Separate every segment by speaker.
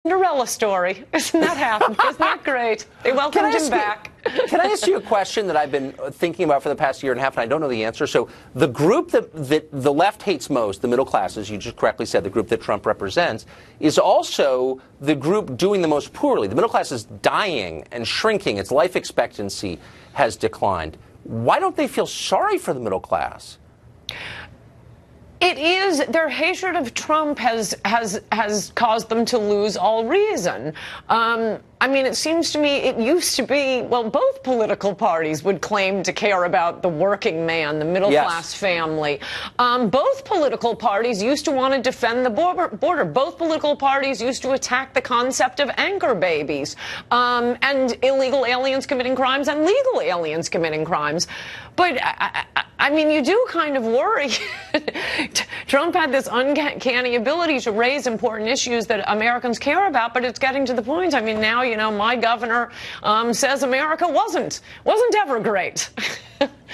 Speaker 1: Cinderella story. Isn't that happy? Isn't that great? They welcomed him back.
Speaker 2: Can I ask you a question that I've been thinking about for the past year and a half, and I don't know the answer? So the group that the left hates most, the middle class, as you just correctly said, the group that Trump represents, is also the group doing the most poorly. The middle class is dying and shrinking. Its life expectancy has declined. Why don't they feel sorry for the middle class?
Speaker 1: It is their hatred of Trump has caused them to lose all reason. I mean, it seems to me it used to be, well, both political parties would claim to care about the working man, the middle-class family. Both political parties used to want to defend the border. Both political parties used to attack the concept of anchor babies and illegal aliens committing crimes and legal aliens committing crimes. But, I mean, you do kind of worry. Trump had this uncanny ability to raise important issues that Americans care about, but it's getting to the point. I mean, now, you know, my governor says America wasn't ever great.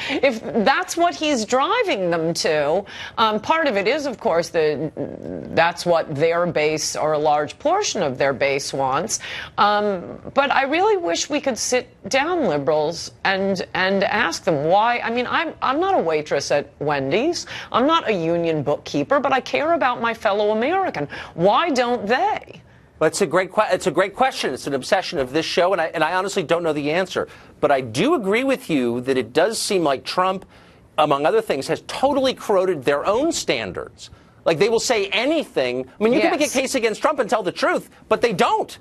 Speaker 1: If that's what he's driving them to, part of it is, of course, that's what their base, or a large portion of their base, wants. But I really wish we could sit down, liberals, and ask them why. I mean, I'm not a waitress at Wendy's. I'm not a union bookkeeper, but I care about my fellow American. Why don't they?
Speaker 2: Well, it's a great question. It's an obsession of this show, and I honestly don't know the answer. But I do agree with you that it does seem like Trump, among other things, has totally corroded their own standards. Like, they will say anything. I mean, you can make a case against Trump and tell the truth, but they don't.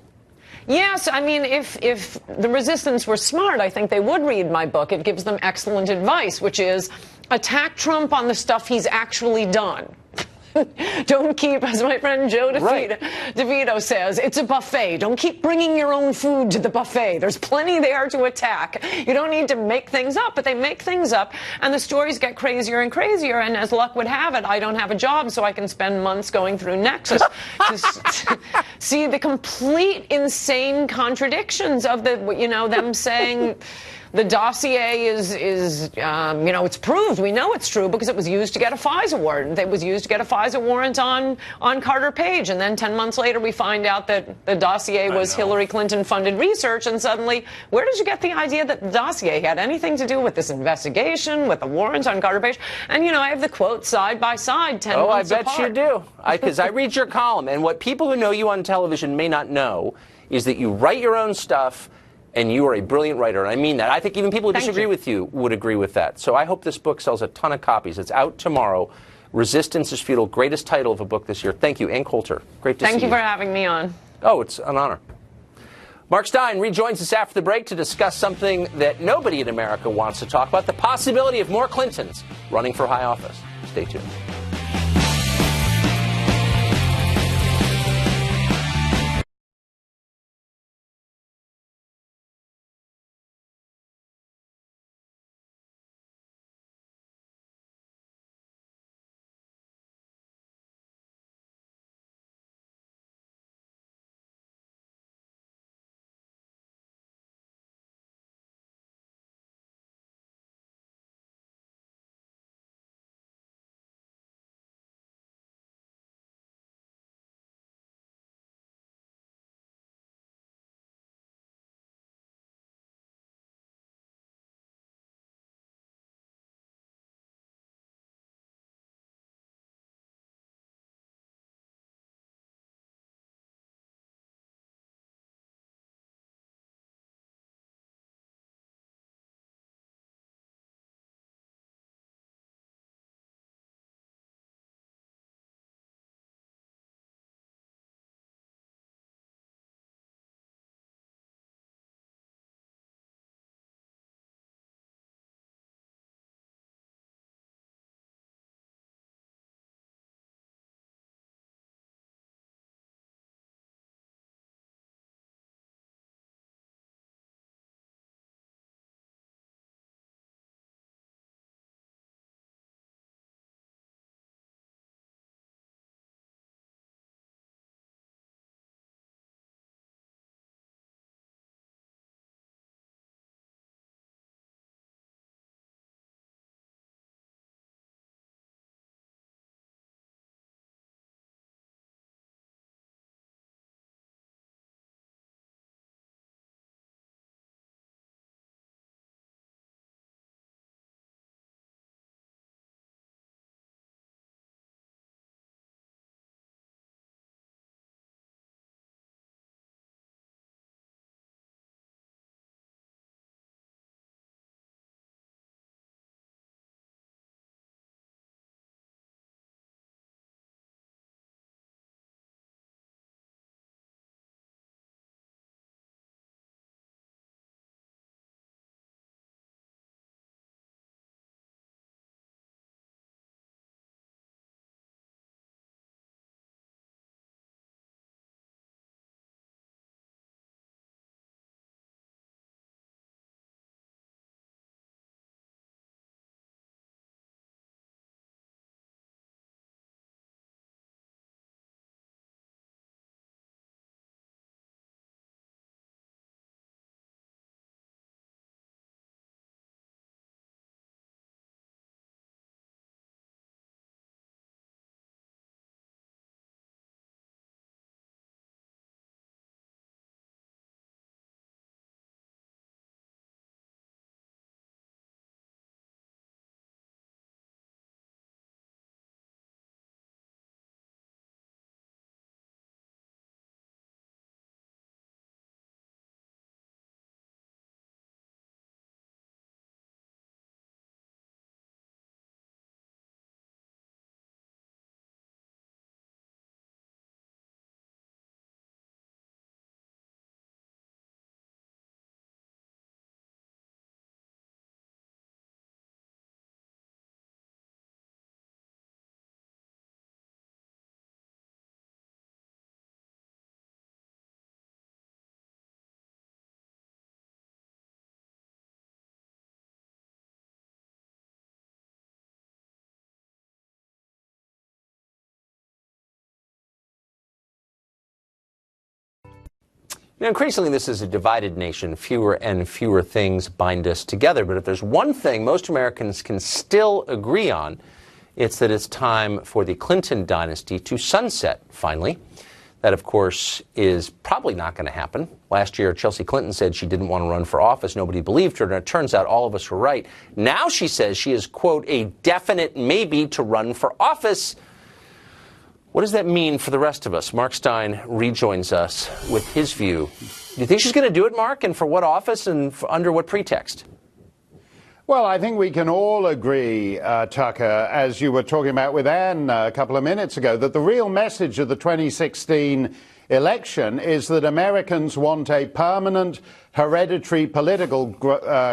Speaker 1: Yes, I mean, if the resistance were smart, I think they would read my book. It gives them excellent advice, which is attack Trump on the stuff he's actually done. Don't keep, as my friend Joe DeVito says, it's a buffet. Don't keep bringing your own food to the buffet. There's plenty there to attack. You don't need to make things up, but they make things up, and the stories get crazier and crazier, and as luck would have it, I don't have a job, so I can spend months going through Nexus to see the complete insane contradictions of them saying the dossier is you know, it's proved. We know it's true because it was used to get a FISA warrant. It was used to get a FISA warrant on Carter Page. And then 10 months later, we find out that the dossier was Hillary Clinton-funded research. And suddenly, where did you get the idea that the dossier had anything to do with this investigation, with the warrant on Carter Page? And, you know, I have the quotes side by side, 10 months apart.
Speaker 2: Oh, I bet you do. Because I read your column. And what people who know you on television may not know is that you write your own stuff. And you are a brilliant writer, and I mean that. I think even people who disagree with you would agree with that. So I hope this book sells a ton of copies. It's out tomorrow. Resistance is Futile, greatest title of a book this year. Thank you, Ann Coulter. Great to see you.
Speaker 1: Thank you for having me on.
Speaker 2: Oh, it's an honor. Mark Steyn rejoins us after the break to discuss something that nobody in America wants to talk about, the possibility of more Clintons running for high office. Stay tuned. Increasingly, this is a divided nation. Fewer and fewer things bind us together. But if there's one thing most Americans can still agree on, it's that it's time for the Clinton dynasty to sunset, finally. That, of course, is probably not going to happen. Last year, Chelsea Clinton said she didn't want to run for office. Nobody believed her, and it turns out all of us were right. Now she says she is, quote, a definite maybe to run for office. What does that mean for the rest of us? Mark Steyn rejoins us with his view. Do you think she's going to do it, Mark? And for what office and under what pretext?
Speaker 3: Well, I think we can all agree, Tucker, as you were talking about with Ann a couple of minutes ago, that the real message of the 2016 election is that Americans want a permanent, hereditary political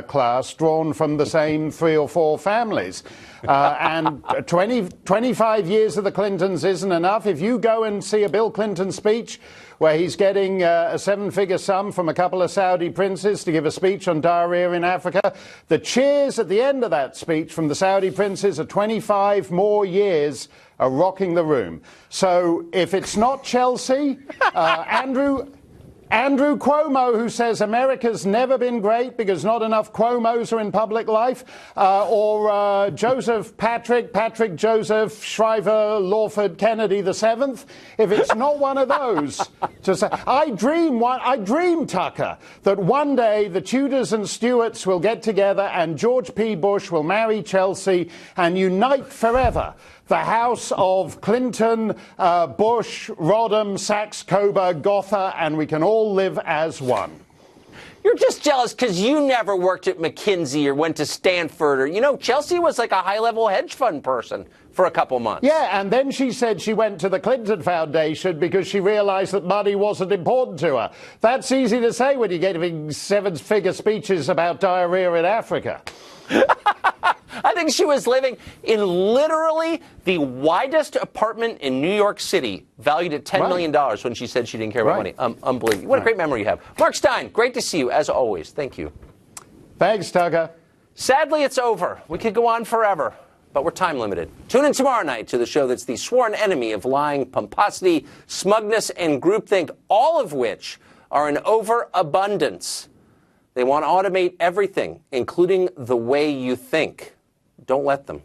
Speaker 3: class drawn from the same 3 or 4 families. And 25 years of the Clintons isn't enough. If you go and see a Bill Clinton speech where he's getting a 7-figure sum from a couple of Saudi princes to give a speech on diarrhea in Africa, the cheers at the end of that speech from the Saudi princes are 25 more years are rocking the room. So if it's not Chelsea, Andrew Cuomo, who says America's never been great because not enough Cuomos are in public life, or Patrick Joseph Shriver Lawford Kennedy VII, if it's not one of those, to say, I dream, Tucker, that one day the Tudors and Stuarts will get together and George P. Bush will marry Chelsea and unite forever the house of Clinton, Bush, Rodham, Saxe-Coburg, Gotha, and we can all live as one.
Speaker 2: You're just jealous because you never worked at McKinsey or went to Stanford. Or, Chelsea was like a high-level hedge fund person for a couple months.
Speaker 3: Yeah, and then she said she went to the Clinton Foundation because she realized that money wasn't important to her. That's easy to say when you're giving 7-figure speeches about diarrhea in Africa.
Speaker 2: I think she was living in literally the widest apartment in New York City, valued at $10 million when she said she didn't care about money. Unbelievable. What a great memory you have. Mark Steyn, great to see you, as always. Thank you.
Speaker 3: Thanks, Tucker.
Speaker 2: Sadly, it's over. We could go on forever, but we're time limited. Tune in tomorrow night to the show that's the sworn enemy of lying, pomposity, smugness, and groupthink, all of which are in overabundance. They want to automate everything, including the way you think. Don't let them.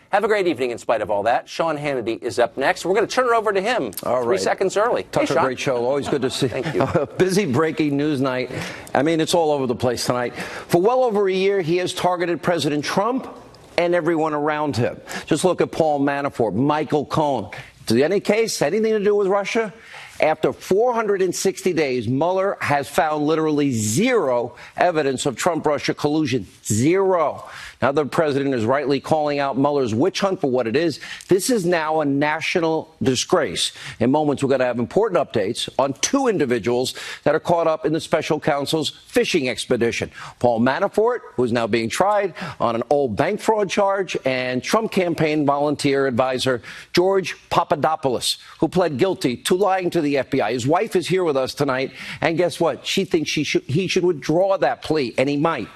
Speaker 2: Have a great evening in spite of all that. Sean Hannity is up next. We're going to turn it over to him 3 seconds early.
Speaker 4: Tucker, great show. Always good to see.
Speaker 2: Thank you.
Speaker 4: Busy breaking news night. I mean, it's all over the place tonight. For well over a year, he has targeted President Trump and everyone around him. Just look at Paul Manafort, Michael Cohen. To any case, anything to do with Russia? After 460 days, Mueller has found literally zero evidence of Trump-Russia collusion. Zero. Now the president is rightly calling out Mueller's witch hunt for what it is. This is now a national disgrace. In moments, we're going to have important updates on 2 individuals that are caught up in the special counsel's fishing expedition. Paul Manafort, who is now being tried on an old bank fraud charge, and Trump campaign volunteer advisor George Papadopoulos, who pled guilty to lying to the FBI. His wife is here with us tonight, and guess what? She thinks he should withdraw that plea, and he might.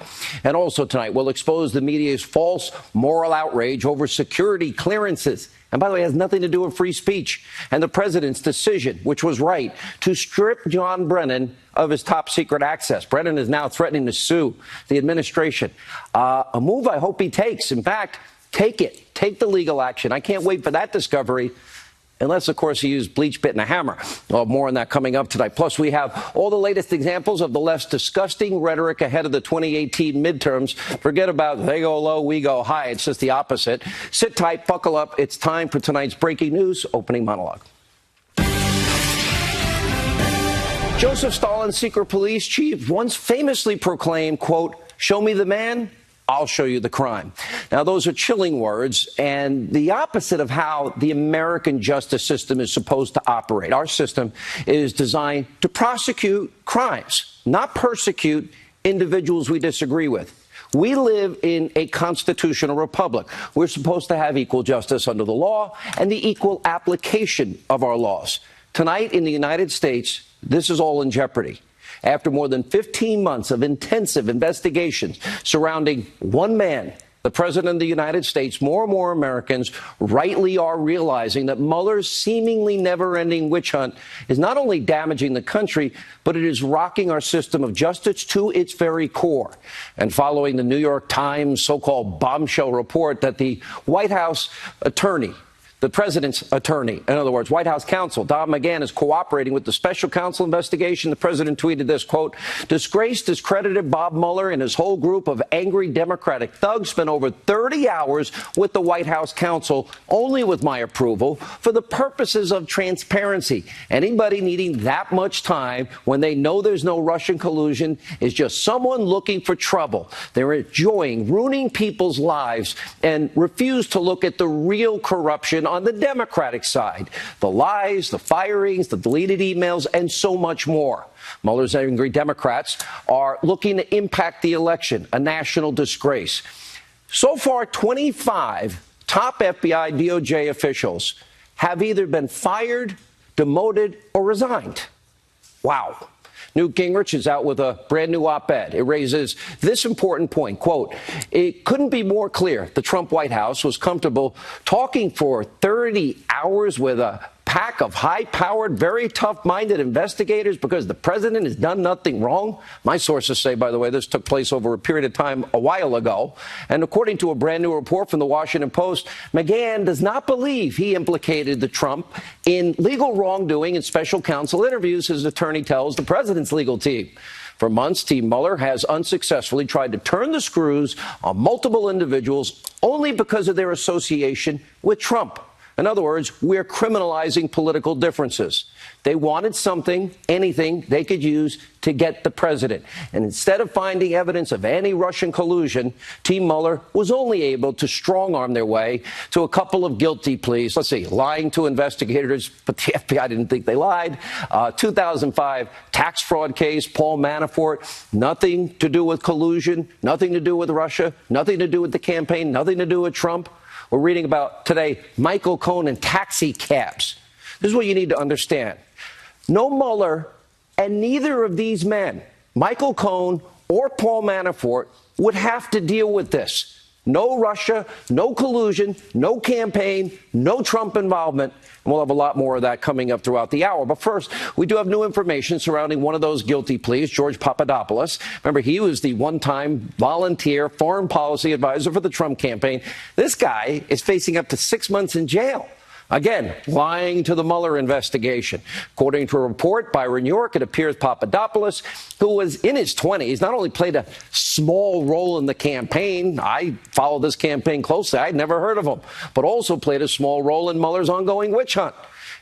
Speaker 4: And also tonight, we'll expose the media's false moral outrage over security clearances. And by the way, it has nothing to do with free speech. And the president's decision, which was right, to strip John Brennan of his top secret access. Brennan is now threatening to sue the administration. A move I hope he takes. In fact, take it. Take the legal action. I can't wait for that discovery. Unless, of course, he used bleach, bit, and a hammer. Well, more on that coming up tonight. Plus, we have all the latest examples of the left's disgusting rhetoric ahead of the 2018 midterms. Forget about they go low, we go high. It's just the opposite. Sit tight, buckle up. It's time for tonight's breaking news opening monologue. Joseph Stalin's secret police chief once famously proclaimed, quote, "Show me the man, I'll show you the crime." Now, those are chilling words and the opposite of how the American justice system is supposed to operate. Our system is designed to prosecute crimes, not persecute individuals we disagree with. We live in a constitutional republic. We're supposed to have equal justice under the law and the equal application of our laws. Tonight in the United States, this is all in jeopardy. After more than 15 months of intensive investigations surrounding one man The President of the United States, more and more Americans rightly are realizing that Mueller's seemingly never-ending witch hunt is not only damaging the country, but it is rocking our system of justice to its very core. And following the New York Times so-called bombshell report that the White House attorney, the president's attorney, in other words, White House counsel, Don McGahn, is cooperating with the special counsel investigation. The president tweeted this, quote, "Disgraced, discredited Bob Mueller and his whole group of angry Democratic thugs spent over 30 hours with the White House counsel, only with my approval, for the purposes of transparency. Anybody needing that much time when they know there's no Russian collusion is just someone looking for trouble. They're enjoying ruining people's lives and refuse to look at the real corruption on the Democratic side, the lies, the firings, the deleted emails, and so much more. Mueller's angry Democrats are looking to impact the election, a national disgrace. So far, 25 top FBI DOJ officials have either been fired, demoted, or resigned. Wow. Newt Gingrich is out with a brand new op-ed. It raises this important point, quote, "It couldn't be more clear the Trump White House was comfortable talking for 30 hours with a pack of high-powered, very tough-minded investigators because the president has done nothing wrong." My sources say, by the way, this took place over a period of time a while ago. And according to a brand new report from the Washington Post, McGahn does not believe he implicated the Trump in legal wrongdoing in special counsel interviews, his attorney tells the president's legal team. For months, Team Mueller has unsuccessfully tried to turn the screws on multiple individuals only because of their association with Trump. In other words, we're criminalizing political differences. They wanted something, anything they could use to get the president. And instead of finding evidence of any Russian collusion, Team Mueller was only able to strong-arm their way to a couple of guilty pleas. Let's see, lying to investigators, but the FBI didn't think they lied. 2005 tax fraud case, Paul Manafort, nothing to do with collusion, nothing to do with Russia, nothing to do with the campaign, nothing to do with Trump. We're reading about today Michael Cohen and taxi cabs. This is what you need to understand. No Mueller and neither of these men, Michael Cohen or Paul Manafort, would have to deal with this. No Russia, no collusion, no campaign, no Trump involvement. And we'll have a lot more of that coming up throughout the hour. But first, we do have new information surrounding one of those guilty pleas, George Papadopoulos. Remember, he was the one-time volunteer foreign policy advisor for the Trump campaign. This guy is facing up to 6 months in jail. Again, lying to the Mueller investigation. According to a report by New York, it appears Papadopoulos, who was in his 20s, not only played a small role in the campaign, I followed this campaign closely, I'd never heard of him, but also played a small role in Mueller's ongoing witch hunt.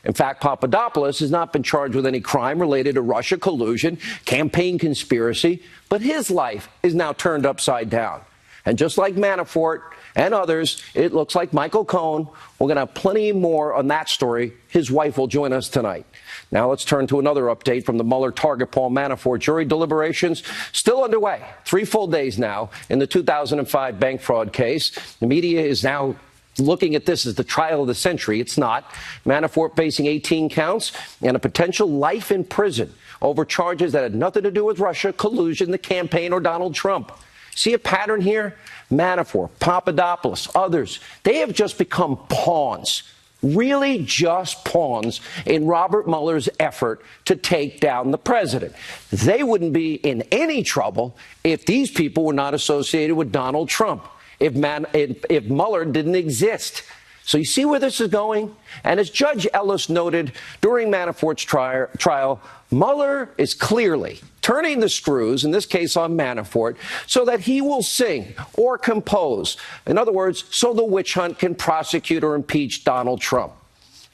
Speaker 4: In fact, Papadopoulos has not been charged with any crime related to Russia collusion, campaign conspiracy, but his life is now turned upside down. And just like Manafort and others, it looks like Michael Cohen. We're going to have plenty more on that story. His wife will join us tonight. Now let's turn to another update from the Mueller target, Paul Manafort. Jury deliberations still underway. 3 full days now in the 2005 bank fraud case. The media is now looking at this as the trial of the century. It's not. Manafort facing 18 counts and a potential life in prison over charges that had nothing to do with Russia, collusion, the campaign, or Donald Trump. See a pattern here? Manafort, Papadopoulos, others, they have just become pawns, really just pawns in Robert Mueller's effort to take down the president. They wouldn't be in any trouble if these people were not associated with Donald Trump, if Mueller didn't exist. So you see where this is going? And as Judge Ellis noted during Manafort's trial, Mueller is clearly turning the screws, in this case on Manafort, so that he will sing or compose. In other words, so the witch hunt can prosecute or impeach Donald Trump.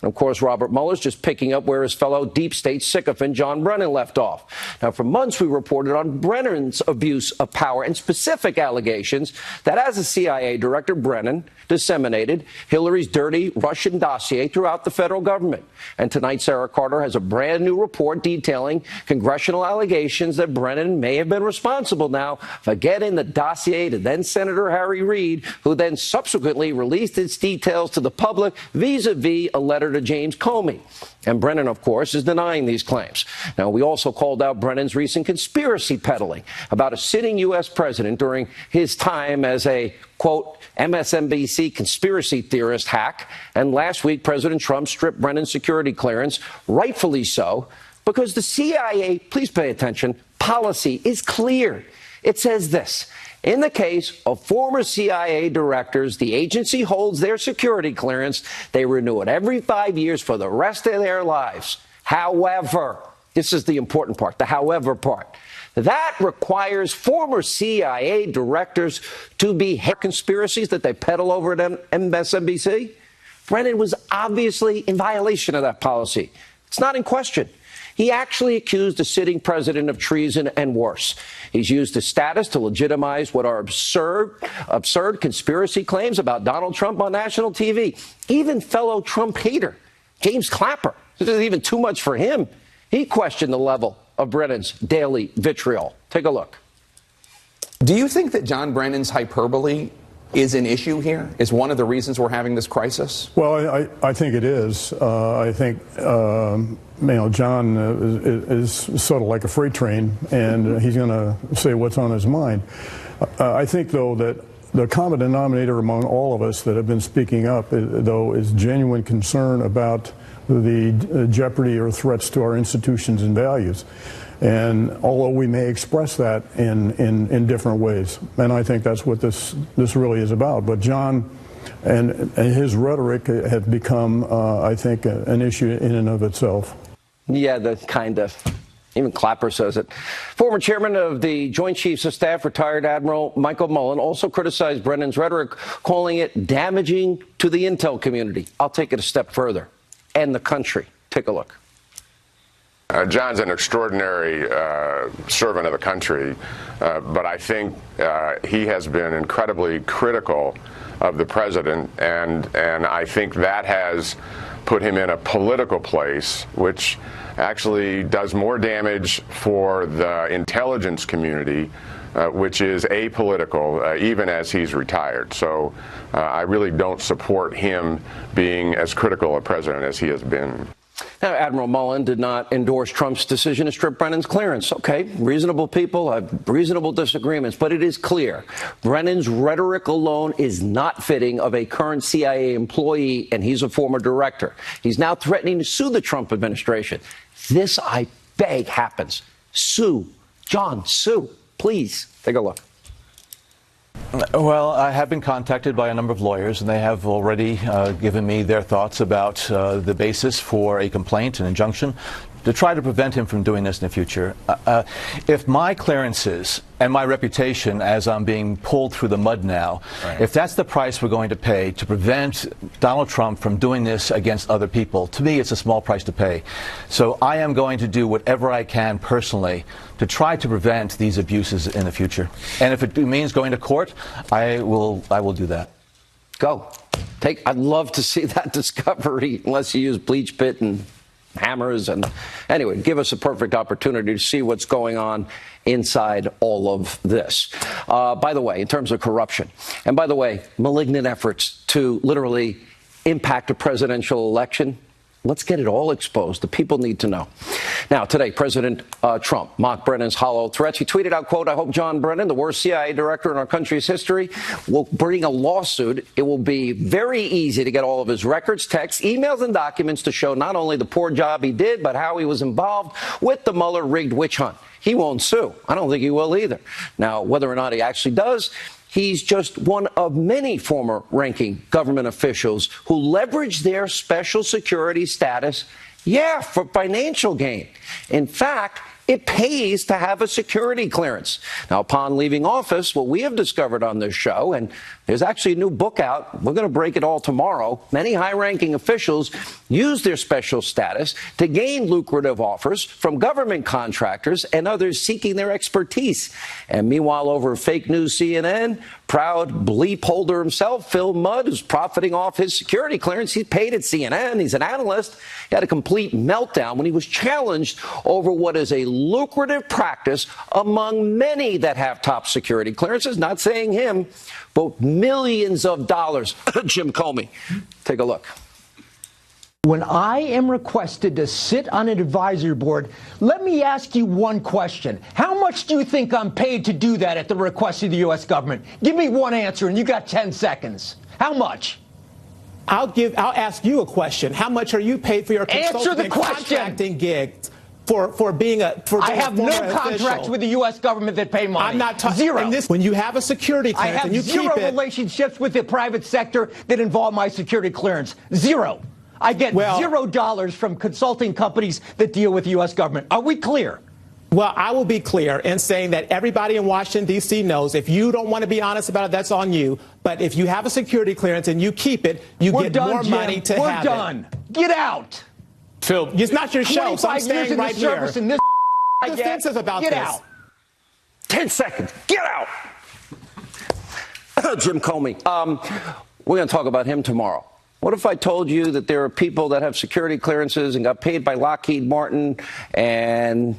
Speaker 4: And of course, Robert Mueller's just picking up where his fellow deep state sycophant John Brennan left off. Now, for months, we reported on Brennan's abuse of power and specific allegations that as a CIA director, Brennan disseminated Hillary's dirty Russian dossier throughout the federal government. And tonight, Sarah Carter has a brand new report detailing congressional allegations that Brennan may have been responsible now for getting the dossier to then Senator Harry Reid, who then subsequently released its details to the public vis-a-vis a letter to James Comey. And Brennan, of course, is denying these claims. Now, we also called out Brennan's recent conspiracy peddling about a sitting U.S. president during his time as a, quote, MSNBC conspiracy theorist hack. And last week, President Trump stripped Brennan's security clearance, rightfully so, because the CIA, please pay attention, policy is clear. It says this: in the case of former CIA directors, the agency holds their security clearance. They renew it every 5 years for the rest of their lives. However, this is the important part, the however part. That requires former CIA directors to be conspiracies that they peddle over at MSNBC. Brennan was obviously in violation of that policy. It's not in question. He actually accused the sitting president of treason and worse. He's used his status to legitimize what are absurd conspiracy claims about Donald Trump on national TV. Even fellow Trump hater James Clapper, this is even too much for him. He questioned the level of Brennan's daily vitriol. Take a look.
Speaker 5: Do you think that John Brennan's hyperbole is an issue here? Is one of the reasons we're having this crisis?
Speaker 6: Well, I think it is. I think, John is sort of like a freight train, and he's going to say what's on his mind. I think, though, that the common denominator among all of us that have been speaking up, though, is genuine concern about the jeopardy or threats to our institutions and values. And although we may express that in different ways, and I think that's what this really is about. But John and his rhetoric have become, I think, an issue in and of itself.
Speaker 4: Yeah, the kind of. Even Clapper says it. Former chairman of the Joint Chiefs of Staff, retired Admiral Michael Mullen, also criticized Brennan's rhetoric, calling it damaging to the intel community. I'll take it a step further. And the country. Take a look.
Speaker 7: John's an extraordinary servant of the country, but I think he has been incredibly critical of the president, and I think that has put him in a political place, which actually does more damage for the intelligence community, which is apolitical, even as he's retired. So I really don't support him being as critical a president as he has been.
Speaker 4: Now, Admiral Mullen did not endorse Trump's decision to strip Brennan's clearance. Okay, reasonable people have reasonable disagreements, but it is clear Brennan's rhetoric alone is not fitting of a current CIA employee, and he's a former director. He's now threatening to sue the Trump administration. This, I beg, happens. Sue. John, sue. Please take a look.
Speaker 8: Well, I have been contacted by a number of lawyers, and they have already given me their thoughts about the basis for a complaint, an injunction, to try to prevent him from doing this in the future. If my clearances and my reputation, as I'm being pulled through the mud now, right, if that's the price we're going to pay to prevent Donald Trump from doing this against other people, to me it's a small price to pay. So I am going to do whatever I can personally to try to prevent these abuses in the future. And if it means going to court, I will do that.
Speaker 4: Go. I'd love to see that discovery, unless you use bleach pit and hammers. And anyway, give us a perfect opportunity to see what's going on inside all of this. By the way, in terms of corruption, and by the way, malignant efforts to literally impact a presidential election, let's get it all exposed. The people need to know. Now, today, President Trump mocked Brennan's hollow threats. He tweeted out, quote, "I hope John Brennan, the worst CIA director in our country's history, will bring a lawsuit. It will be very easy to get all of his records, texts, emails, and documents to show not only the poor job he did, but how he was involved with the Mueller-rigged witch hunt." He won't sue. I don't think he will either. Now, whether or not he actually does, he's just one of many former ranking government officials who leverage their special security status, for financial gain. In fact, it pays to have a security clearance. Now, upon leaving office, what we have discovered on this show, and there's actually a new book out, we're going to break it all tomorrow, many high-ranking officials use their special status to gain lucrative offers from government contractors and others seeking their expertise. And meanwhile, over fake news CNN, proud bleep holder himself, Phil Mudd, who's profiting off his security clearance. He's paid at CNN. He's an analyst. He had a complete meltdown when he was challenged over what is a lucrative practice among many that have top security clearances, not saying him, but millions of dollars. Jim Comey. Take a look.
Speaker 9: When I am requested to sit on an advisory board, let me ask you one question. How much do you think I'm paid to do that at the request of the U.S. government? Give me one answer, and you got 10 seconds. How much?
Speaker 10: I'll ask you a question. How much are you paid for your consulting and contracting gigs for being a
Speaker 9: I have no contracts with the U.S. government that pay money.
Speaker 10: I'm not talking
Speaker 9: zero.
Speaker 10: When you have a security clearance and you keep it. I have zero relationships with the private sector that involve my security clearance. Zero. I get $0 from consulting companies that deal with the U.S. government. Are we clear? Well, I will be clear in saying that everybody in Washington, D.C. knows if you don't want to be honest about it, that's on you. But if you have a security clearance and you keep it, you get more money to have it.
Speaker 9: We're done. Get out.
Speaker 10: Phil, it's not your show, so I'm staying right here.
Speaker 9: In this
Speaker 10: defensive about
Speaker 9: Get
Speaker 10: this.
Speaker 9: out.
Speaker 4: 10 seconds. Get out. Jim Comey. We're going to talk about him tomorrow. What if I told you that there are people that have security clearances and got paid by Lockheed Martin and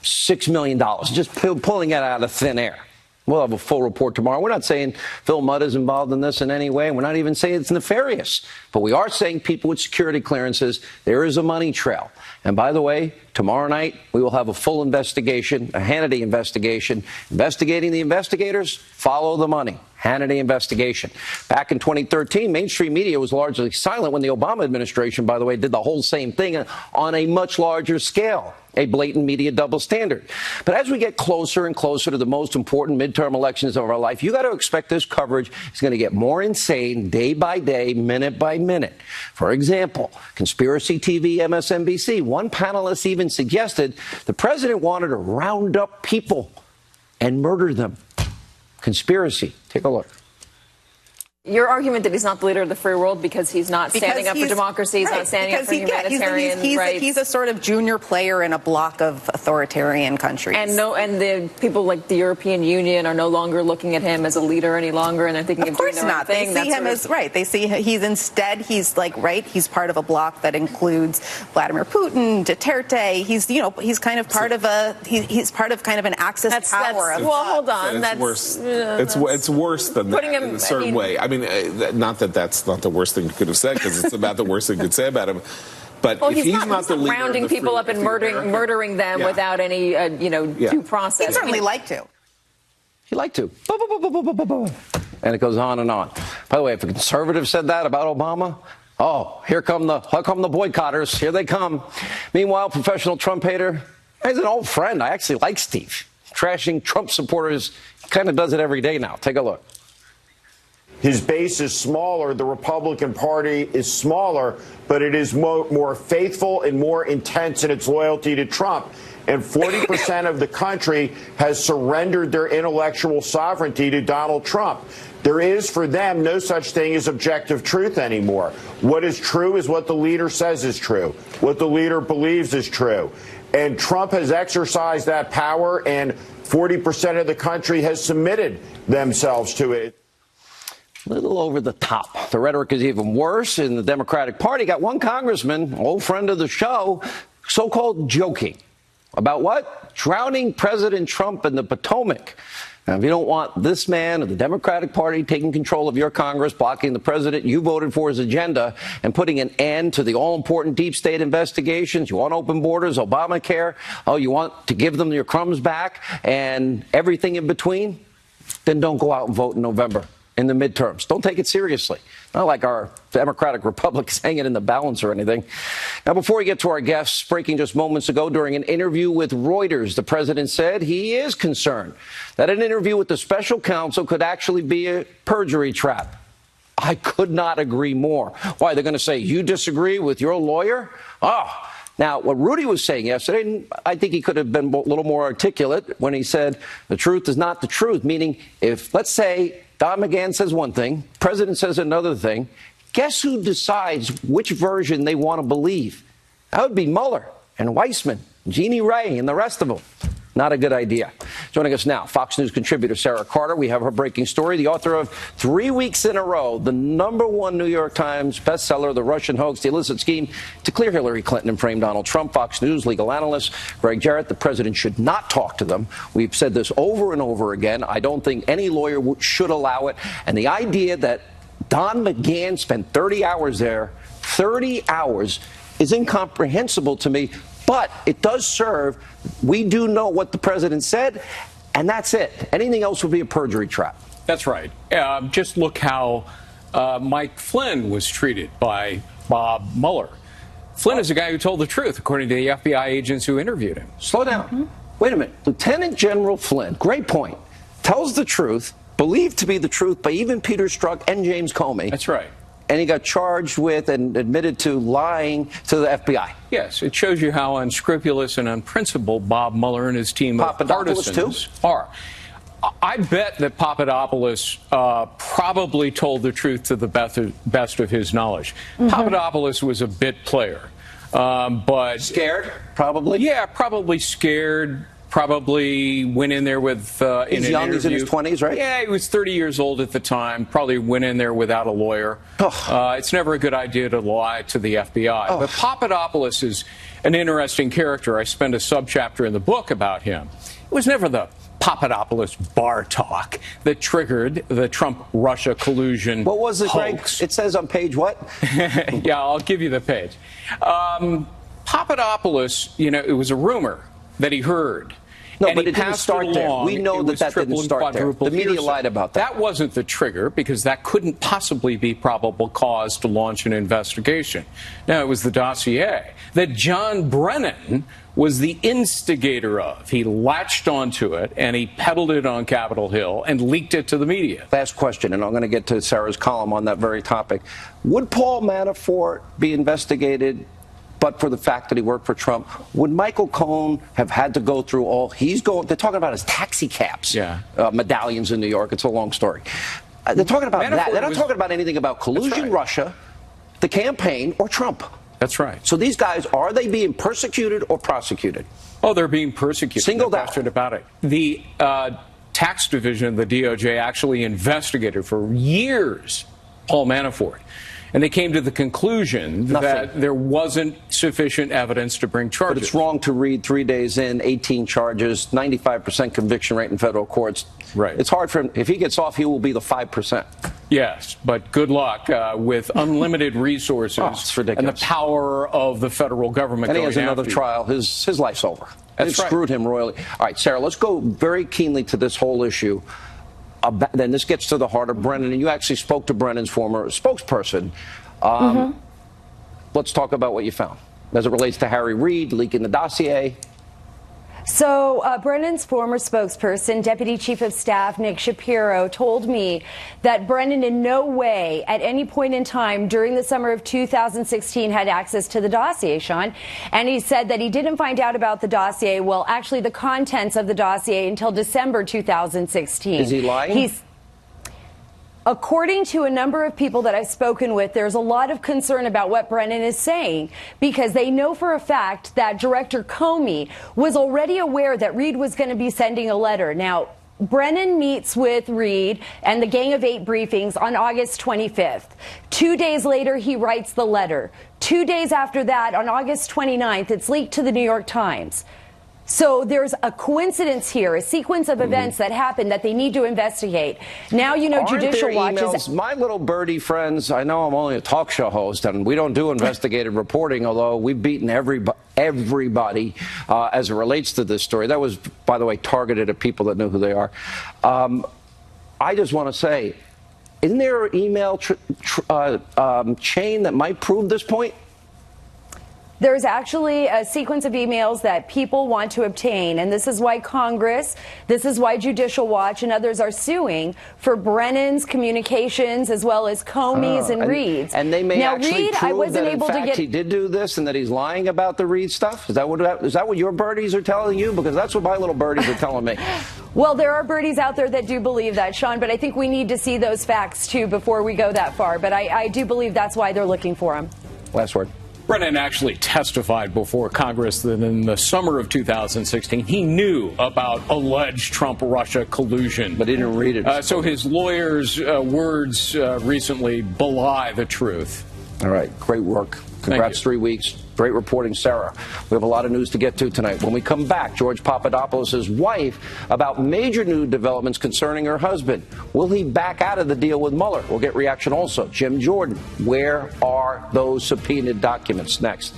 Speaker 4: $6 million, just pulling it out of thin air? We'll have a full report tomorrow. We're not saying Phil Mudd is involved in this in any way. We're not even saying it's nefarious. But we are saying people with security clearances, there is a money trail. And by the way, tomorrow night, we will have a full investigation, a Hannity investigation. Investigating the investigators, follow the money. Hannity investigation. Back in 2013, mainstream media was largely silent when the Obama administration, by the way, did the whole same thing on a much larger scale, a blatant media double standard. But as we get closer and closer to the most important midterm elections of our life, you got to expect this coverage is going to get more insane day by day, minute by minute. For example, Conspiracy TV, MSNBC, one panelist even suggested the president wanted to round up people and murder them. Conspiracy. Take a look.
Speaker 11: Your argument that he's not the leader of the free world because he's not standing up for democracy, he's not standing up for humanitarian rights.
Speaker 12: He's a sort of junior player in a block of authoritarian countries.
Speaker 11: And the people like the European Union are no longer looking at him as a leader any longer, and they're thinking of doing the right thing.
Speaker 12: They see him as They see he's part of a bloc that includes Vladimir Putin, Duterte. He's kind of part of he's part of kind of an axis power.
Speaker 11: Well, hold on.
Speaker 13: That's worse. It's worse than that in a certain way. I mean, not that that's not the worst thing you could have said, because it's about the worst thing you could say about him. But if he's not the leader,
Speaker 11: rounding people up and murdering them without any due process.
Speaker 12: He'd certainly like to.
Speaker 4: He'd like to. And it goes on and on. By the way, if a conservative said that about Obama, here come the boycotters. Here they come. Meanwhile, professional Trump hater, he's an old friend. I actually like Steve. Trashing Trump supporters, he kind of does it every day now. Take a look.
Speaker 14: His base is smaller. The Republican Party is smaller, but it is more faithful and more intense in its loyalty to Trump. And 40% of the country has surrendered their intellectual sovereignty to Donald Trump. There is, for them, no such thing as objective truth anymore. What is true is what the leader says is true, what the leader believes is true. And Trump has exercised that power, and 40% of the country has submitted themselves to it.
Speaker 4: Little over the top. The rhetoric is even worse in the Democratic Party. Got one congressman, old friend of the show, so-called joking. About what? Drowning President Trump in the Potomac. Now, if you don't want this man of the Democratic Party taking control of your Congress, blocking the president you voted for his agenda, and putting an end to the all-important deep state investigations, you want open borders, Obamacare, you want to give them your crumbs back, and everything in between, then don't go out and vote in November. In the midterms. Don't take it seriously. Not like our Democratic Republic is hanging in the balance or anything. Now, before we get to our guests, breaking just moments ago during an interview with Reuters, the president said he is concerned that an interview with the special counsel could actually be a perjury trap. I could not agree more. Why? They're going to say, you disagree with your lawyer? Now, what Rudy was saying yesterday, I think he could have been a little more articulate when he said the truth is not the truth, meaning if, let's say, Don McGahn says one thing, the president says another thing, guess who decides which version they want to believe? That would be Mueller and Weissman, Jeannie Ray, and the rest of them. Not a good idea. Joining us now, Fox News contributor Sarah Carter. We have her breaking story, the author of 3 weeks in a row, the #1 New York Times bestseller, The Russian Hoax, the illicit scheme to clear Hillary Clinton and frame Donald Trump. Fox News legal analyst Greg Jarrett, the president should not talk to them. We've said this over and over again. I don't think any lawyer should allow it. And the idea that Don McGahn spent 30 hours there 30 hours is incomprehensible to me, but it does serve. We do know what the president said, and that's it. Anything else would be a perjury trap.
Speaker 15: That's right. Just look how Mike Flynn was treated by Bob Mueller. Flynn is a guy who told the truth, according to the FBI agents who interviewed him.
Speaker 4: Slow down. Wait a minute. Lieutenant General Flynn, great point, tells the truth, believed to be the truth by even Peter Strzok and James Comey.
Speaker 15: That's right.
Speaker 4: And he got charged with and admitted to lying to the FBI.
Speaker 15: Yes, it shows you how unscrupulous and unprincipled Bob Mueller and his team of partisans are. I bet that Papadopoulos probably told the truth to the best of his knowledge. Papadopoulos was a bit player, but
Speaker 4: scared, probably.
Speaker 15: Yeah, probably scared. Probably went in there with
Speaker 4: he's young. He's in his 20s, right?
Speaker 15: Yeah, he was 30 years old at the time. Probably went in there without a lawyer. It's never a good idea to lie to the FBI. But Papadopoulos is an interesting character. I spend a subchapter in the book about him. It was never the Papadopoulos bar talk that triggered the Trump-Russia collusion.
Speaker 4: What was it,
Speaker 15: hoax.
Speaker 4: Greg? It says on page what?
Speaker 15: Yeah, I'll give you the page. Papadopoulos, it was a rumor that he heard.
Speaker 4: No, but it didn't start there. We know that didn't start there. The media lied about that.
Speaker 15: That wasn't the trigger, because that couldn't possibly be probable cause to launch an investigation. No, it was the dossier that John Brennan was the instigator of. He latched onto it, and he peddled it on Capitol Hill and leaked it to the media.
Speaker 4: Last question, and I'm going to get to Sarah's column on that very topic. Would Paul Manafort be investigated but for the fact that he worked for Trump? Would Michael Cohen have had to go through all he's going? They're talking about his taxi cabs, medallions in New York. It's a long story. They're talking about that. They're not talking about anything about collusion, Russia, the campaign, or Trump.
Speaker 15: That's right.
Speaker 4: So these guys, are they being persecuted or prosecuted?
Speaker 15: Oh, they're being persecuted.
Speaker 4: Singled out.
Speaker 15: No question about it. The tax division of the DOJ actually investigated for years Paul Manafort. And they came to the conclusion that there wasn't sufficient evidence to bring charges.
Speaker 4: But it's wrong to read 3 days in, 18 charges, 95% conviction rate in federal courts.
Speaker 15: Right.
Speaker 4: It's hard for him. If he gets off, he will be the 5%.
Speaker 15: Yes, but good luck with unlimited resources
Speaker 4: it's ridiculous.
Speaker 15: And the power of the federal government.
Speaker 4: And he has another trial. His life's over.
Speaker 15: That's right.
Speaker 4: Screwed him royally. All right, Sarah, let's go very keenly to this whole issue. Then this gets to the heart of Brennan, and you actually spoke to Brennan's former spokesperson. Let's talk about what you found as it relates to Harry Reid leaking the dossier.
Speaker 16: So Brennan's former spokesperson, Deputy Chief of Staff Nick Shapiro, told me that Brennan in no way at any point in time during the summer of 2016 had access to the dossier, Sean. And he said that he didn't find out about the dossier, well, actually the contents of the dossier, until December 2016.
Speaker 4: Is he lying?
Speaker 16: According to a number of people that I've spoken with, there's a lot of concern about what Brennan is saying, because they know for a fact that Director Comey was already aware that Reid was going to be sending a letter. Now, Brennan meets with Reid and the Gang of Eight briefings on August 25th. 2 days later, he writes the letter. 2 days after that, on August 29th, it's leaked to the New York Times. So there's a coincidence here, a sequence of events that happened that they need to investigate. Now, Judicial Watch is...
Speaker 4: My little birdie friends, I know I'm only a talk show host, and we don't do investigative reporting, although we've beaten everybody as it relates to this story. That was, by the way, targeted at people that know who they are. I just want to say, isn't there an email chain that might prove this point?
Speaker 16: There's actually a sequence of emails that people want to obtain, and this is why Congress, this is why Judicial Watch and others are suing for Brennan's communications as well as Comey's and Reid's.
Speaker 4: And they may
Speaker 16: now,
Speaker 4: actually
Speaker 16: Reid,
Speaker 4: prove
Speaker 16: I wasn't
Speaker 4: that in
Speaker 16: able
Speaker 4: fact
Speaker 16: to get...
Speaker 4: he did do this and that he's lying about the Reid stuff? Is that what your birdies are telling you? Because that's what my little birdies are telling me.
Speaker 16: Well, there are birdies out there that do believe that, Sean, but I think we need to see those facts, too, before we go that far. But I do believe that's why they're looking for him.
Speaker 4: Last word.
Speaker 15: Brennan actually testified before Congress that in the summer of 2016, he knew about alleged Trump-Russia collusion.
Speaker 4: But he didn't read it.
Speaker 15: So his lawyer's words recently belie the truth.
Speaker 4: All right. Great work. Congrats, 3 weeks. Great reporting, Sarah. We have a lot of news to get to tonight. When we come back, George Papadopoulos' wife about major new developments concerning her husband. Will he back out of the deal with Mueller? We'll get reaction also. Jim Jordan, where are those subpoenaed documents? Next.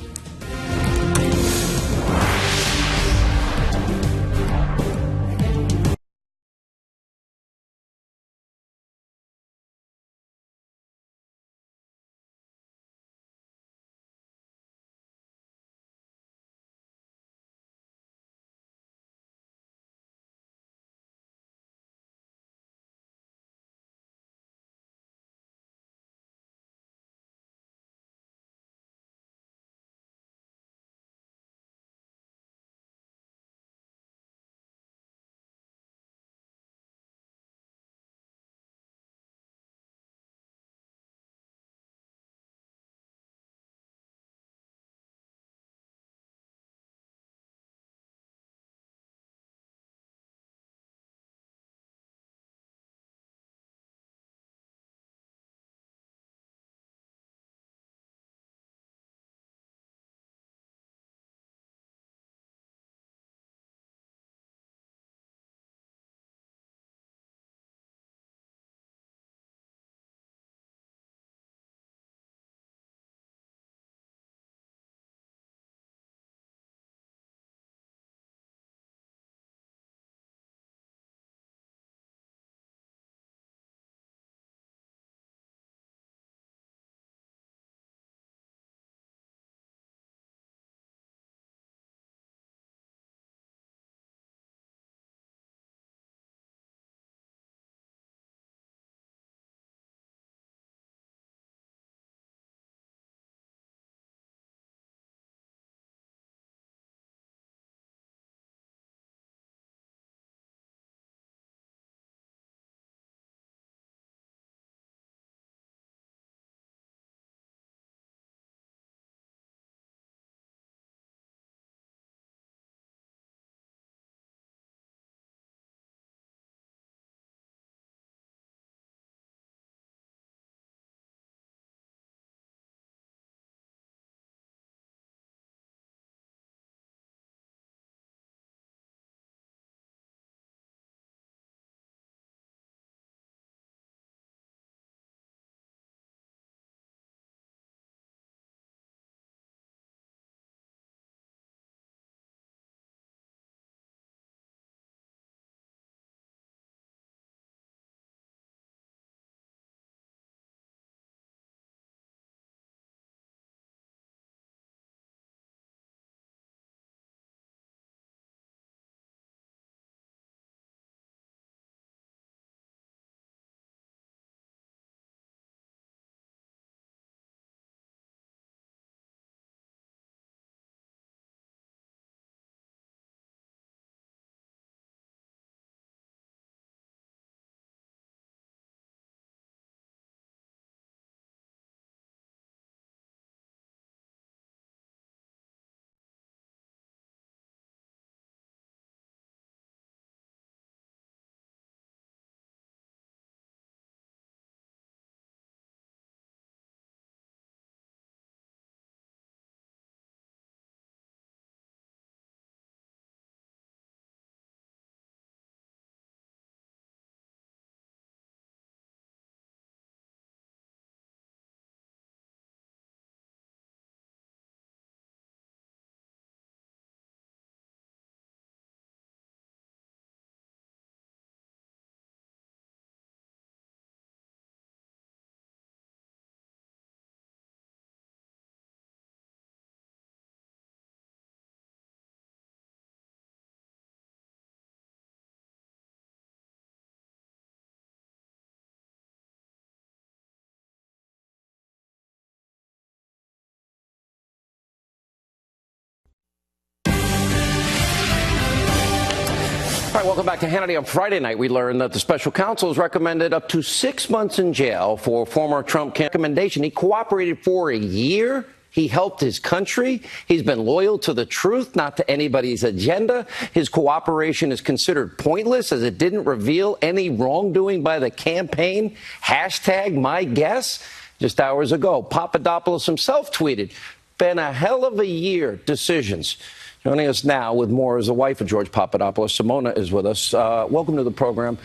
Speaker 4: All right, welcome back to Hannity. On Friday night, we learned that the special counsel has recommended up to 6 months in jail for former Trump recommendation. He cooperated for a year. He helped his country. He's been loyal to the truth, not to anybody's agenda. His cooperation is considered pointless as it didn't reveal any wrongdoing by the campaign. Hashtag my guess. Just hours ago, Papadopoulos himself tweeted, been a hell of a year. Decisions. Joining us now with more is the wife of George Papadopoulos. Simona is with us. Welcome to the program.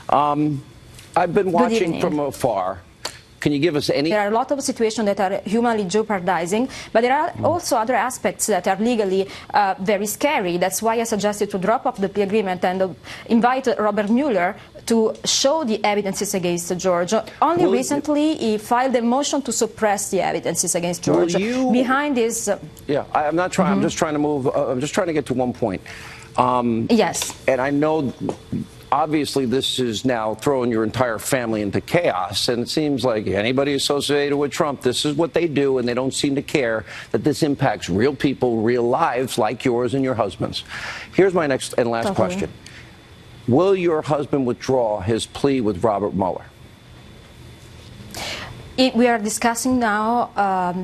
Speaker 4: I've been watching from afar. Can you give us any?
Speaker 17: There are a lot of situations that are humanly jeopardizing, but there are also other aspects that are legally very scary. That's why I suggested to drop off the plea agreement and invite Robert Mueller to show the evidences against George. Only recently, he filed a motion to suppress the evidences against George. Behind this...
Speaker 4: Yeah, I'm not trying. I'm just trying to move. I'm just trying to get to one point.
Speaker 17: Yes.
Speaker 4: And I know... Obviously, this is now throwing your entire family into chaos, and it seems like anybody associated with Trump, this is what they do, and they don't seem to care that this impacts real people, real lives like yours and your husband's. Here's my next and last question. Will your husband withdraw his plea with Robert Mueller?
Speaker 17: We are discussing now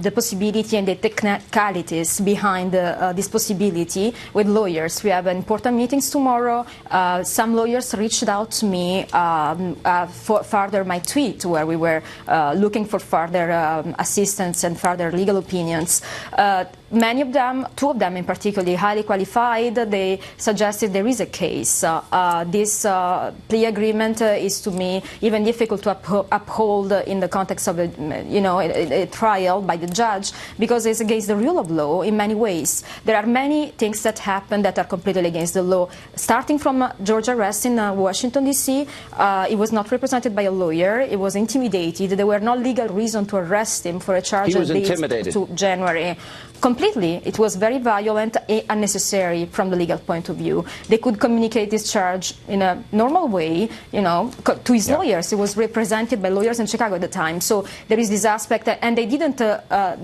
Speaker 17: the possibility and the technicalities behind this possibility with lawyers. We have important meetings tomorrow. Some lawyers reached out to me for further my tweet where we were looking for further assistance and further legal opinions. Many of them, two of them in particular, highly qualified. They suggested there is a case. This plea agreement is to me even difficult to uphold in the context of a trial by the judge because it's against the rule of law in many ways. There are many things that happen that are completely against the law. Starting from George's arrest in Washington, D.C., he was not represented by a lawyer. He was intimidated. There were no legal reason to arrest him for a charge that dates to January. Completely. It was very violent and unnecessary from the legal point of view. They could communicate this charge in a normal way, to his lawyers. He was represented by lawyers in Chicago at the time. So there is this aspect, and they didn't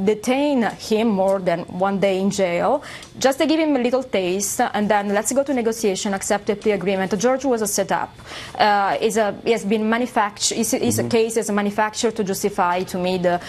Speaker 17: detain him more than 1 day in jail. Just to give him a little taste, and then let's go to negotiation, accept a plea agreement. George was a setup. He has been manufactured. His case is manufactured to justify, to me, the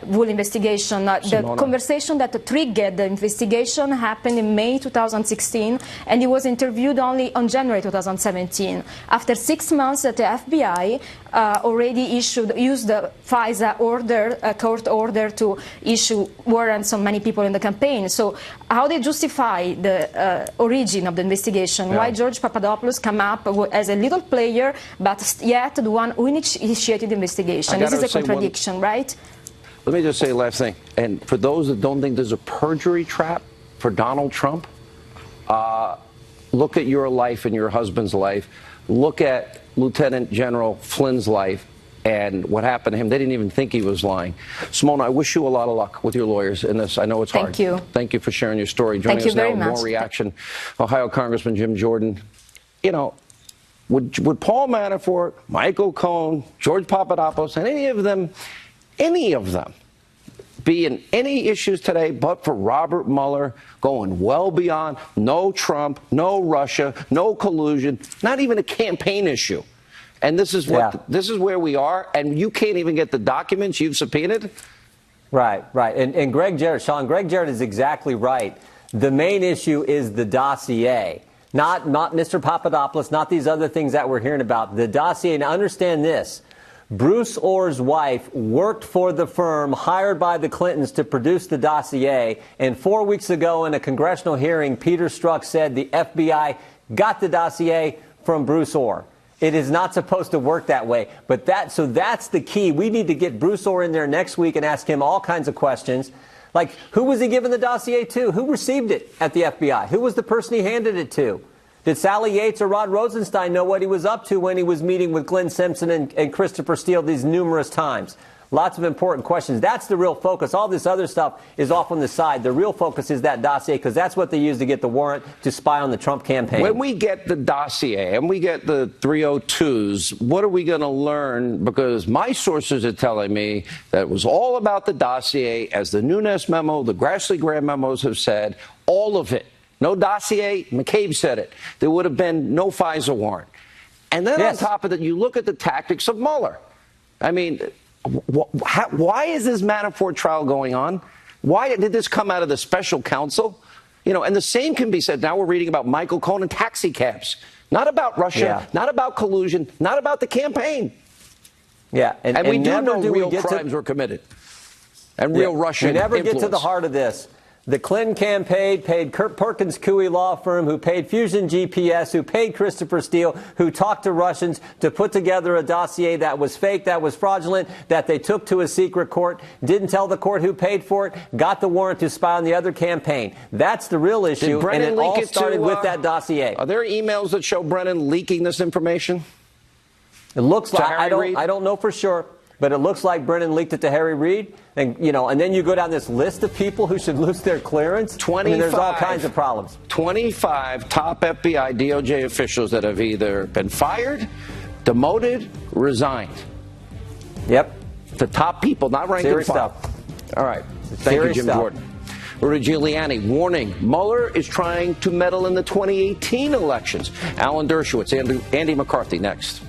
Speaker 17: full investigation. The conversation that triggered the investigation happened in May 2016, and he was interviewed only on January 2017. After 6 months, that the FBI already used the FISA order, court order, to issue warrants on many people in the campaign. So how they justify the origin of the investigation? Why George Papadopoulos come up as a little player, but yet the one who initiated the investigation? This is a contradiction, right?
Speaker 4: Let me just say the last thing. And for those that don't think there's a perjury trap for Donald Trump, look at your life and your husband's life. Look at Lieutenant General Flynn's life and what happened to him. They didn't even think he was lying. Simona, I wish you a lot of luck with your lawyers in this. I know it's hard.
Speaker 17: Thank you.
Speaker 4: Thank you for sharing your story. Joining us now with more reaction, Ohio Congressman Jim Jordan. Would Paul Manafort, Michael Cohen, George Papadopoulos, and any of them be in any issues today but for Robert Mueller going well beyond no Trump, no Russia, no collusion, not even a campaign issue? And this is this is where we are, and you can't even get the documents you've subpoenaed?
Speaker 18: Right. And Greg Jarrett is exactly right. The main issue is the dossier. Not Mr. Papadopoulos, not these other things that we're hearing about. The dossier. Now understand this. Bruce Orr's wife worked for the firm hired by the Clintons to produce the dossier, and 4 weeks ago in a congressional hearing, Peter Strzok said the FBI got the dossier from Bruce Orr. It is not supposed to work that way, but that's the key. We need to get Bruce Orr in there next week and ask him all kinds of questions. Like, who was he giving the dossier to? Who received it at the FBI? Who was the person he handed it to? Did Sally Yates or Rod Rosenstein know what he was up to when he was meeting with Glenn Simpson and Christopher Steele these numerous times? Lots of important questions. That's the real focus. All this other stuff is off on the side. The real focus is that dossier, because that's what they used to get the warrant to spy on the Trump campaign.
Speaker 4: When we get the dossier and we get the 302s, what are we going to learn? Because my sources are telling me that it was all about the dossier, as the Nunes memo, the Grassley-Graham memos have said, all of it. No dossier, McCabe said it. There would have been no FISA warrant. And then on top of that, you look at the tactics of Mueller. I mean, why is this Manafort trial going on? Why did this come out of the special counsel? And the same can be said. Now we're reading about Michael Cohen and taxi cabs. Not about Russia, not about collusion, not about the campaign.
Speaker 18: Yeah,
Speaker 4: and we do know real crimes were committed. and real Russian
Speaker 18: We never
Speaker 4: influence.
Speaker 18: get to the heart of this. The Clinton campaign paid Kurt Perkins Coie law firm, who paid Fusion GPS, who paid Christopher Steele, who talked to Russians to put together a dossier that was fake, that was fraudulent, that they took to a secret court, didn't tell the court who paid for it, got the warrant to spy on the other campaign. That's the real issue, and it all started with that dossier.
Speaker 4: Are there emails that show Brennan leaking this information?
Speaker 18: It looks like, I don't know for sure, but it looks like Brennan leaked it to Harry Reid. And, and then you go down this list of people who should lose their clearance.
Speaker 4: 25.
Speaker 18: There's all kinds of problems.
Speaker 4: 25 top FBI, DOJ officials that have either been fired, demoted, resigned.
Speaker 18: Yep.
Speaker 4: The top people, not rank and file. All right. Thank you, Jim Jordan. Rudy Giuliani warning Mueller is trying to meddle in the 2018 elections. Alan Dershowitz, Andy McCarthy next.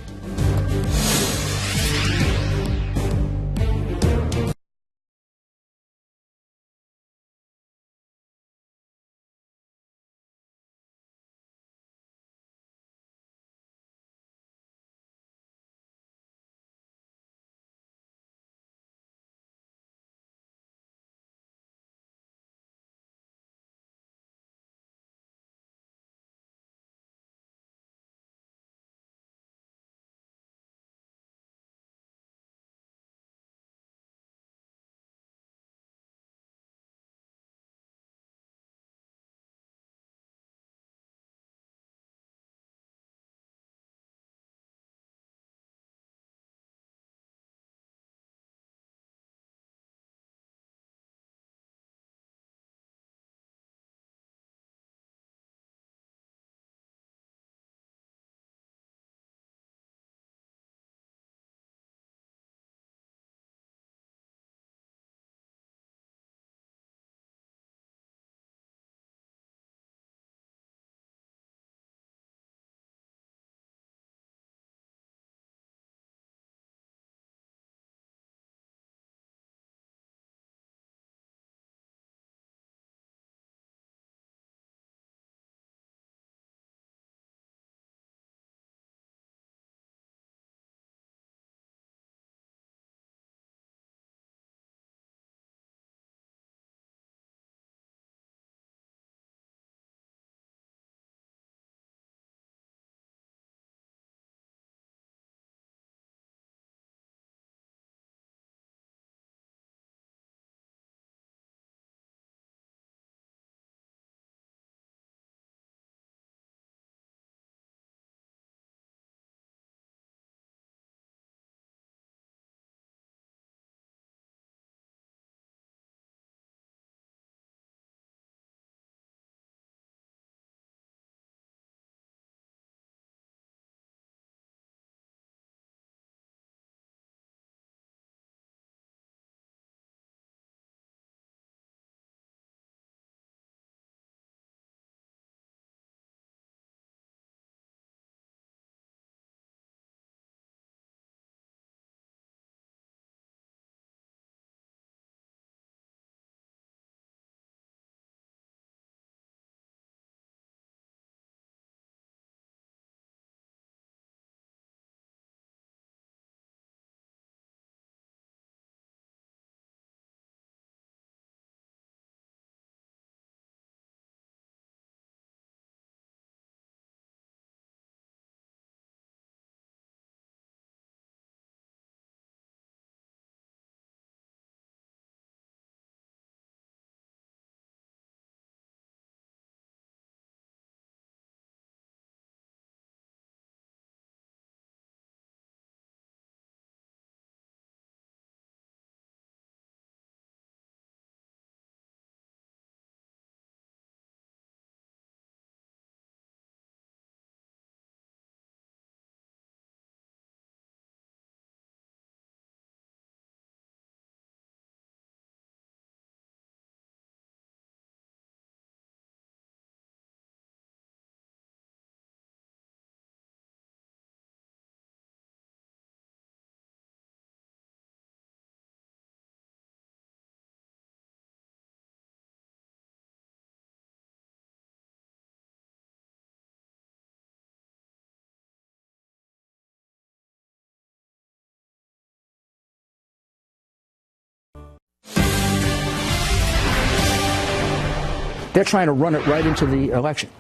Speaker 19: they're trying to run it right into the election.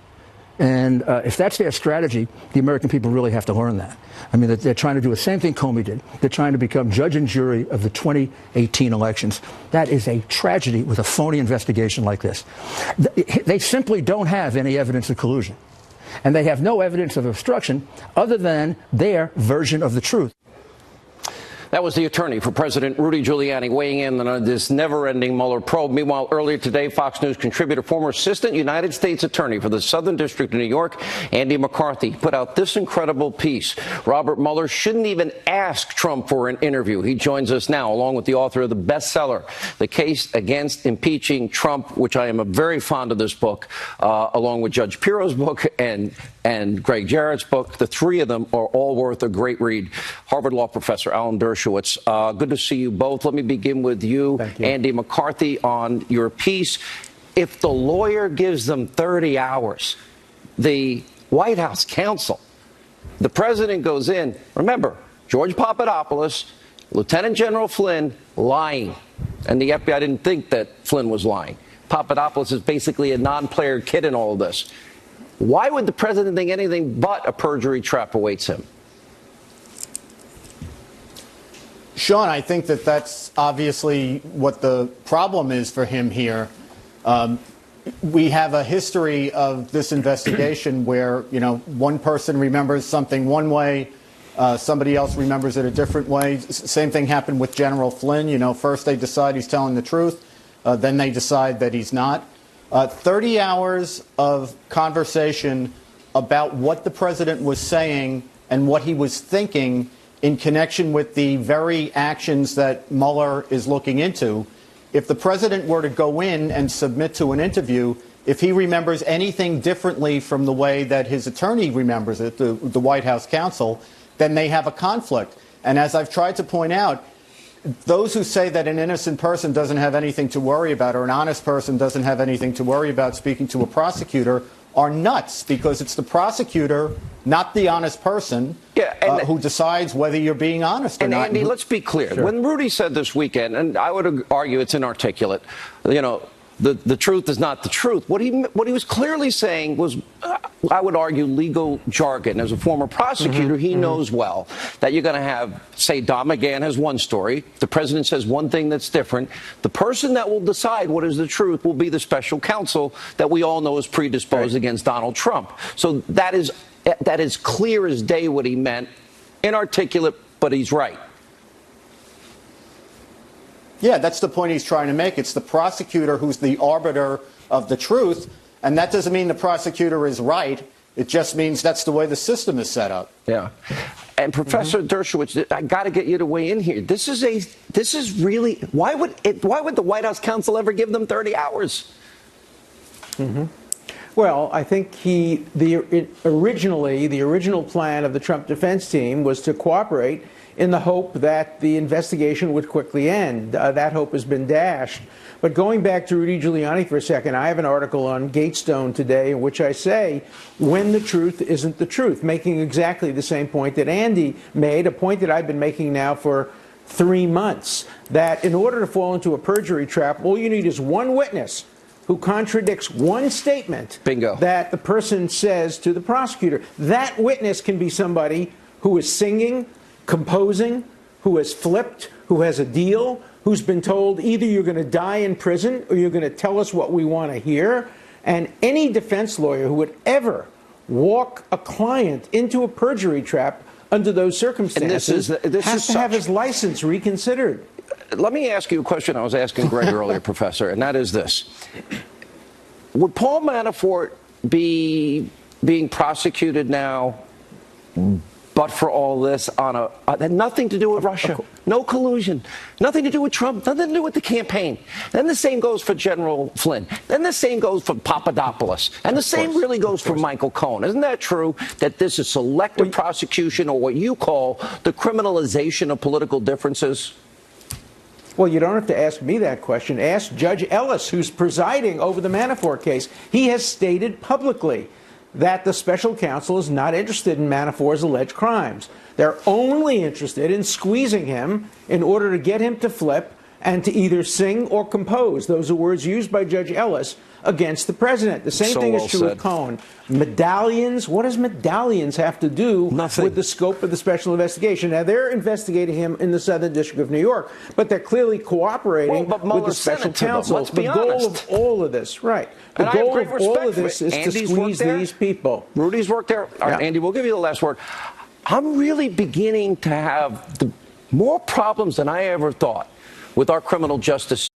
Speaker 19: And if that's their strategy, the American people really have to learn that. I mean, they're trying to do the same thing Comey did. They're trying to become judge and jury of the 2018 elections. That is a tragedy with a phony investigation like this. They simply don't have any evidence of collusion. And they have no evidence of obstruction other than their version of the truth.
Speaker 4: That was the attorney for President Rudy Giuliani weighing in on this never-ending Mueller probe. Meanwhile, earlier today, Fox News contributor, former assistant United States attorney for the Southern District of New York, Andy McCarthy, put out this incredible piece. Robert Mueller shouldn't even ask Trump for an interview. He joins us now, along with the author of the bestseller, The Case Against Impeaching Trump, which I am very fond of this book, along with Judge Piro's book and Greg Jarrett's book. The three of them are all worth a great read. Harvard Law professor Alan Dershowitz. Good to see you both. Let me begin with you, Andy McCarthy, on your piece. If the lawyer gives them 30 hours, the White House counsel, the president goes in. Remember, George Papadopoulos, Lieutenant General Flynn, lying. And the FBI didn't think that Flynn was lying. Papadopoulos is basically a non-player kid in all of this. Why would the president think anything but a perjury trap awaits him?
Speaker 20: Sean, I think that that's obviously what the problem is for him here. We have a history of this investigation where, you know, one person remembers something one way, somebody else remembers it a different way. Same thing happened with General Flynn. You know, first they decide he's telling the truth, then they decide that he's not. 30 hours of conversation about what the president was saying and what he was thinking in connection with the very actions that Mueller is looking into. If the president were to go in and submit to an interview, if he remembers anything differently from the way that his attorney remembers it, the White House counsel, then they have a conflict. And as I've tried to point out, those who say that an innocent person doesn't have anything to worry about or an honest person doesn't have anything to worry about speaking to a prosecutor are nuts, because it's the prosecutor, not the honest person, who decides whether you're being honest or not.
Speaker 4: And Andy, let's be clear. Sure. When Rudy said this weekend, and I would argue it's inarticulate, you know, the truth is not the truth. What he was clearly saying was, I would argue, legal jargon. As a former prosecutor, he knows well that you're going to have, say, Don McGahn has one story. The president says one thing that's different. The person that will decide what is the truth will be the special counsel that we all know is predisposed against Donald Trump. So that is clear as day what he meant. Inarticulate, but he's right.
Speaker 20: Yeah, that's the point he's trying to make. It's the prosecutor who's the arbiter of the truth, and that doesn't mean the prosecutor is right. It just means that's the way the system is set up.
Speaker 4: Yeah. And Professor Dershowitz, I got to get you to weigh in here. This is really, why would the White House counsel ever give them 30 hours?
Speaker 21: Well, I think originally the original plan of the Trump defense team was to cooperate in the hope that the investigation would quickly end. That hope has been dashed. But going back to Rudy Giuliani for a second, I have an article on Gatestone today in which I say, when the truth isn't the truth, making exactly the same point that Andy made, a point that I've been making now for 3 months, that in order to fall into a perjury trap, all you need is one witness who contradicts one statement that the person says to the prosecutor. That witness can be somebody who is singing, composing, who has flipped, who has a deal, who's been told either you're going to die in prison or you're going to tell us what we want to hear. And any defense lawyer who would ever walk a client into a perjury trap under those circumstances has to have his license reconsidered.
Speaker 4: Let me ask you a question I was asking Greg earlier, Professor, and that is this. Would Paul Manafort be being prosecuted now but for all this on had nothing to do with Russia, no collusion, nothing to do with Trump, nothing to do with the campaign? Then the same goes for General Flynn. Then the same goes for Papadopoulos. And the same really goes for Michael Cohen. Isn't that true, that this is selective prosecution, or what you call the criminalization of political differences?
Speaker 21: Well, you don't have to ask me that question. Ask Judge Ellis, who's presiding over the Manafort case. He has stated publicly that the special counsel is not interested in Manafort's alleged crimes. They're only interested in squeezing him in order to get him to flip and to either sing or compose. Those are words used by Judge Ellis against the president. The same thing is true with Cohen. Medallions, what does medallions have to do with the scope of the special investigation? Now, they're investigating him in the Southern District of New York, but they're clearly cooperating with the special counsel. The goal of all of this, right, the goal of all of this is to squeeze these people.
Speaker 4: Rudy's worked there. All right, Andy, we'll give you the last word. I'm really beginning to have more problems than I ever thought with our criminal justice.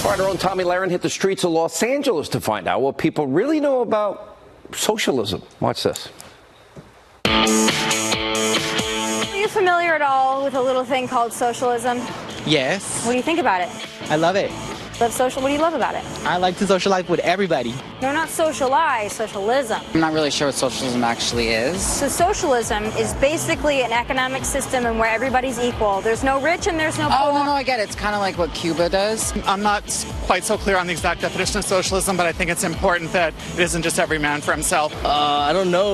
Speaker 4: All right, our own Tommy Lahren hit the streets of Los Angeles to find out what people really know about socialism. Watch this.
Speaker 1: Are you familiar at all with a little thing called socialism?
Speaker 22: Yes.
Speaker 1: What do you think about it?
Speaker 22: I love it.
Speaker 1: Love social. What do you love about it?
Speaker 22: I like to socialize with everybody.
Speaker 1: No, not socialize, socialism.
Speaker 22: I'm not really sure what socialism actually is.
Speaker 1: So socialism is basically an economic system and where everybody's equal. There's no rich and there's no poor.
Speaker 22: Oh, no, I get it. It's kind of like what Cuba does.
Speaker 23: I'm not quite so clear on the exact definition of socialism, but I think it's important that it isn't just every man for himself.
Speaker 22: I don't know.